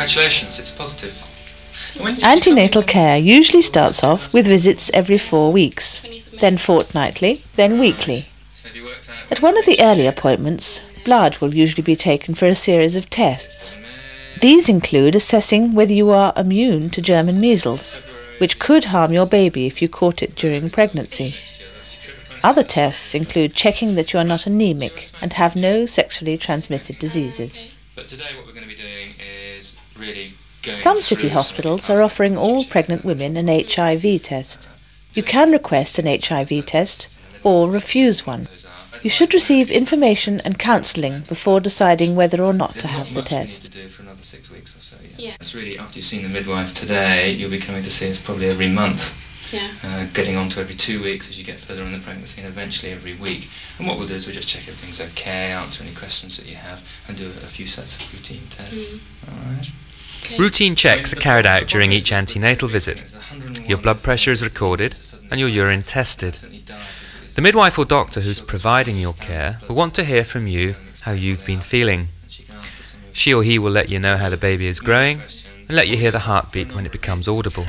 Congratulations, it's positive. Antenatal care usually starts off with visits every 4 weeks, then fortnightly, then weekly. At one of the early appointments, blood will usually be taken for a series of tests. These include assessing whether you are immune to German measles, which could harm your baby if you caught it during pregnancy. Other tests include checking that you are not anemic and have no sexually transmitted diseases. But today what we're going to be doing is really going Some city hospitals are offering all pregnant women an HIV test. You can request an HIV test or refuse one. You should receive information and counselling before deciding whether or not to have the test. It's really, after you've seen the midwife today, you'll be coming to see us probably every month. Getting on to every 2 weeks as you get further in the pregnancy, and eventually every week. And what we'll do is we'll just check everything's okay, answer any questions that you have, and do a few sets of routine tests. Alright. Okay. Routine checks are carried out during each antenatal visit. Your blood pressure is recorded and your urine tested. The midwife or doctor who's providing your care will want to hear from you how you've been feeling. She or he will let you know how the baby is growing and let you hear the heartbeat when it becomes audible.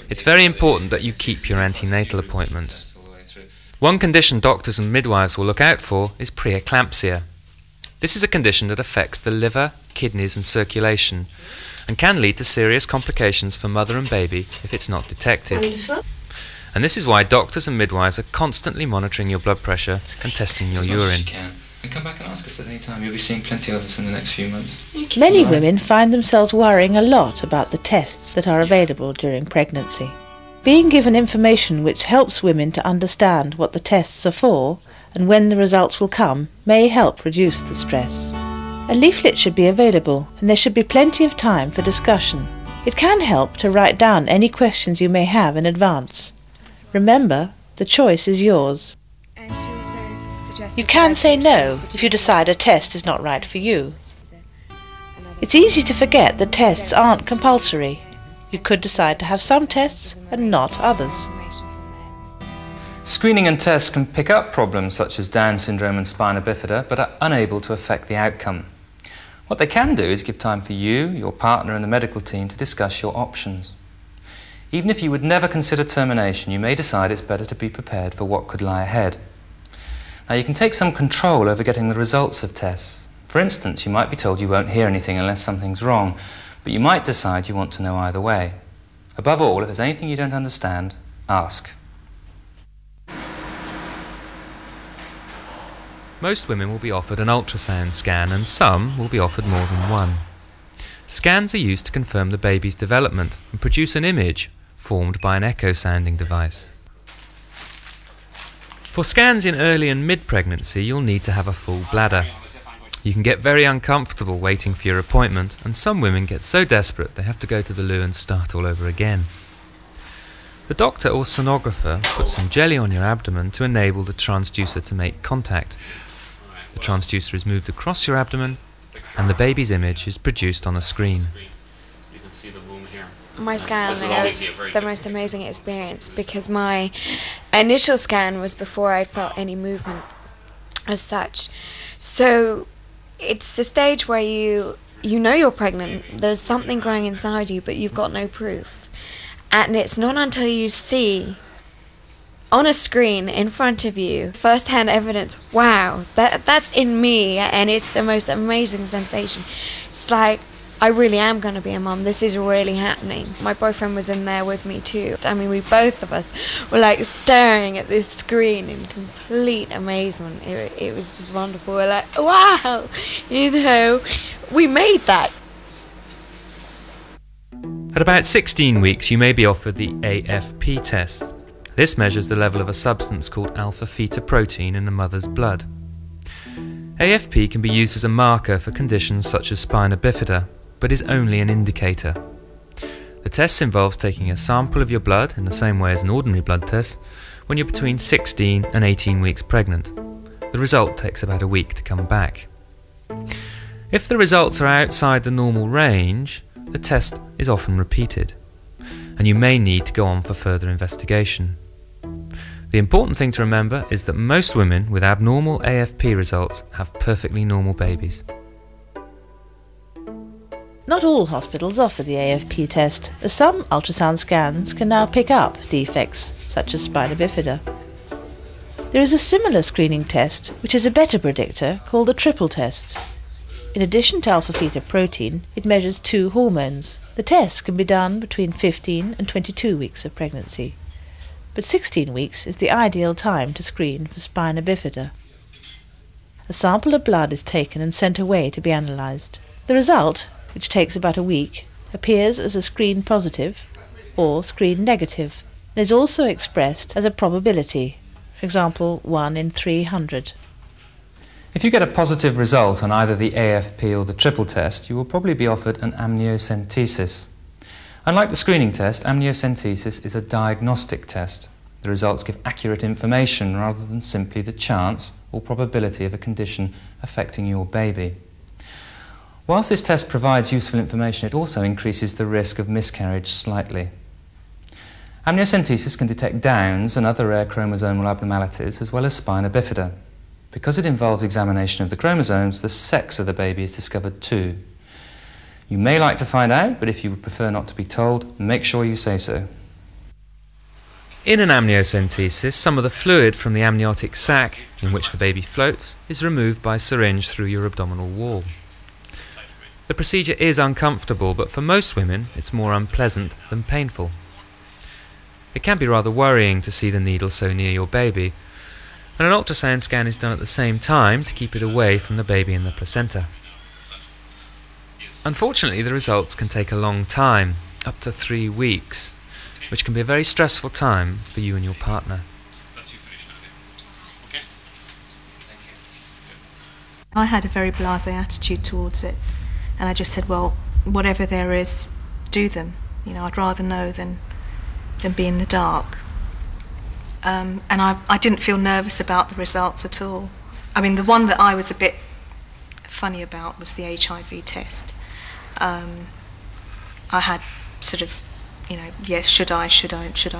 It's very important that you keep your antenatal appointments. One condition doctors and midwives will look out for is pre-eclampsia. This is a condition that affects the liver, kidneys and circulation and can lead to serious complications for mother and baby if it's not detected. Wonderful. And this is why doctors and midwives are constantly monitoring your blood pressure and testing your urine. And come back and ask us at any time. You'll be seeing plenty of us in the next few months. Okay. Many women find themselves worrying a lot about the tests that are available during pregnancy. Being given information which helps women to understand what the tests are for and when the results will come may help reduce the stress. A leaflet should be available and there should be plenty of time for discussion. It can help to write down any questions you may have in advance. Remember, the choice is yours. You can say no if you decide a test is not right for you. It's easy to forget that tests aren't compulsory. You could decide to have some tests and not others. Screening and tests can pick up problems such as Down syndrome and spina bifida, but are unable to affect the outcome. What they can do is give time for you, your partner and the medical team to discuss your options. Even if you would never consider termination, you may decide it's better to be prepared for what could lie ahead. Now, you can take some control over getting the results of tests. For instance, you might be told you won't hear anything unless something's wrong, but you might decide you want to know either way. Above all, if there's anything you don't understand, ask. Most women will be offered an ultrasound scan and some will be offered more than one. Scans are used to confirm the baby's development and produce an image formed by an echo sounding device. For scans in early and mid-pregnancy, you'll need to have a full bladder. You can get very uncomfortable waiting for your appointment, and some women get so desperate they have to go to the loo and start all over again. The doctor or sonographer puts some jelly on your abdomen to enable the transducer to make contact. The transducer is moved across your abdomen, and the baby's image is produced on a screen. My scan was the most amazing experience because my initial scan was before I felt any movement as such. So it's the stage where you know you're pregnant, there's something growing inside you, but you've got no proof. And it's not until you see on a screen in front of you first-hand evidence, wow, that's in me, and it's the most amazing sensation. It's like, I really am going to be a mum. This is really happening. My boyfriend was in there with me too. I mean, both of us were like staring at this screen in complete amazement. It was just wonderful. We're like, wow, you know, we made that. At about 16 weeks, you may be offered the AFP test. This measures the level of a substance called alpha-fetoprotein in the mother's blood. AFP can be used as a marker for conditions such as spina bifida, but is only an indicator. The test involves taking a sample of your blood in the same way as an ordinary blood test when you're between 16 and 18 weeks pregnant. The result takes about a week to come back. If the results are outside the normal range, the test is often repeated, and you may need to go on for further investigation. The important thing to remember is that most women with abnormal AFP results have perfectly normal babies. Not all hospitals offer the AFP test, as some ultrasound scans can now pick up defects such as spina bifida. There is a similar screening test, which is a better predictor, called the Triple Test. In addition to alpha-fetoprotein, it measures 2 hormones. The test can be done between 15 and 22 weeks of pregnancy, but 16 weeks is the ideal time to screen for spina bifida. A sample of blood is taken and sent away to be analysed. The result, which takes about a week, appears as a screen positive or screen negative, and is also expressed as a probability, for example 1 in 300. If you get a positive result on either the AFP or the triple test, you will probably be offered an amniocentesis. Unlike the screening test, amniocentesis is a diagnostic test. The results give accurate information rather than simply the chance or probability of a condition affecting your baby. Whilst this test provides useful information, it also increases the risk of miscarriage slightly. Amniocentesis can detect Downs and other rare chromosomal abnormalities, as well as spina bifida. Because it involves examination of the chromosomes, the sex of the baby is discovered too. You may like to find out, but if you would prefer not to be told, make sure you say so. In an amniocentesis, some of the fluid from the amniotic sac, in which the baby floats, is removed by syringe through your abdominal wall. The procedure is uncomfortable, but for most women, it's more unpleasant than painful. It can be rather worrying to see the needle so near your baby, and an ultrasound scan is done at the same time to keep it away from the baby and the placenta. Unfortunately, the results can take a long time, up to 3 weeks, which can be a very stressful time for you and your partner. I had a very blasé attitude towards it, and I just said, well, whatever there is, do them. You know, I'd rather know than be in the dark. And I didn't feel nervous about the results at all. I mean, the one that I was a bit funny about was the HIV test. I had sort of, you know, yes, should I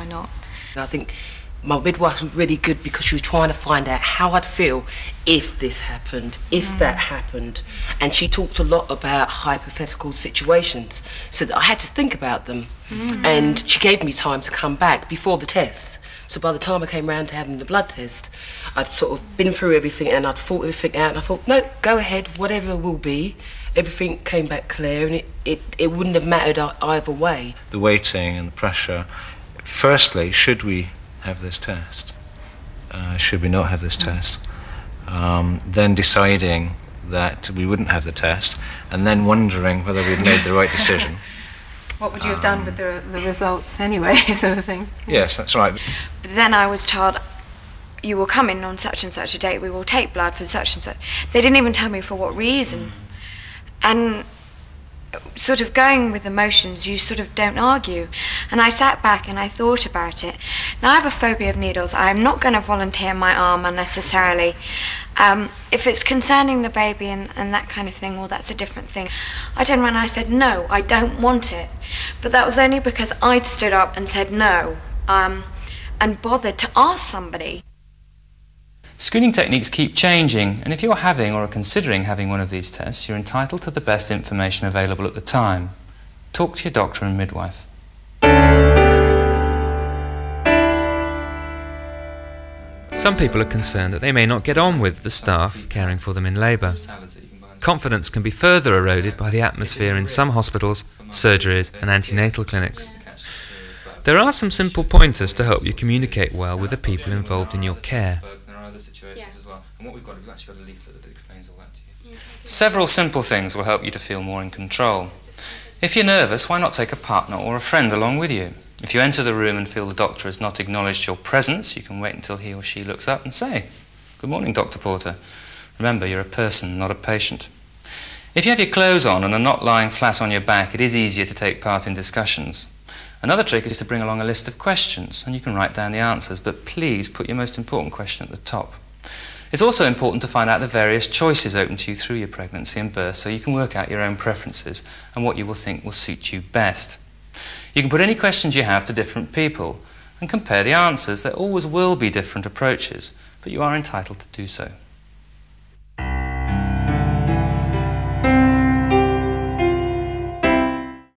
not? I think my midwife was really good because she was trying to find out how I'd feel if this happened, if that happened. And she talked a lot about hypothetical situations, so that I had to think about them. And she gave me time to come back before the tests. So by the time I came round to having the blood test, I'd sort of been through everything and I'd thought everything out, and I thought, no, go ahead, whatever will be. Everything came back clear, and it wouldn't have mattered either way. The waiting and the pressure. Firstly, should we have this test? Should we not have this test? Then deciding that we wouldn't have the test, and then wondering whether we'd made the right decision. What would you have done with the results anyway, sort of thing? Yes, that's right. But then I was told, you will come in on such and such a date, we will take blood for such and such. They didn't even tell me for what reason. And sort of going with emotions, you sort of don't argue. And I sat back and I thought about it. Now I have a phobia of needles. I'm not going to volunteer my arm unnecessarily. If it's concerning the baby and that kind of thing, well, that's a different thing. I turned around and I said, no, I don't want it. But that was only because I'd stood up and said no, and bothered to ask somebody. Screening techniques keep changing, and if you're having or are considering having one of these tests, you're entitled to the best information available at the time. Talk to your doctor and midwife. Some people are concerned that they may not get on with the staff caring for them in labour. Confidence can be further eroded by the atmosphere in some hospitals, surgeries and antenatal clinics. There are some simple pointers to help you communicate well with the people involved in your care. Several simple things will help you to feel more in control. If you're nervous, why not take a partner or a friend along with you? If you enter the room and feel the doctor has not acknowledged your presence, you can wait until he or she looks up and say, "Good morning, Dr. Porter." Remember, you're a person, not a patient. If you have your clothes on and are not lying flat on your back, it is easier to take part in discussions. Another trick is to bring along a list of questions, and you can write down the answers, but please put your most important question at the top. It's also important to find out the various choices open to you through your pregnancy and birth, so you can work out your own preferences and what you will think will suit you best. You can put any questions you have to different people and compare the answers. There always will be different approaches, but you are entitled to do so.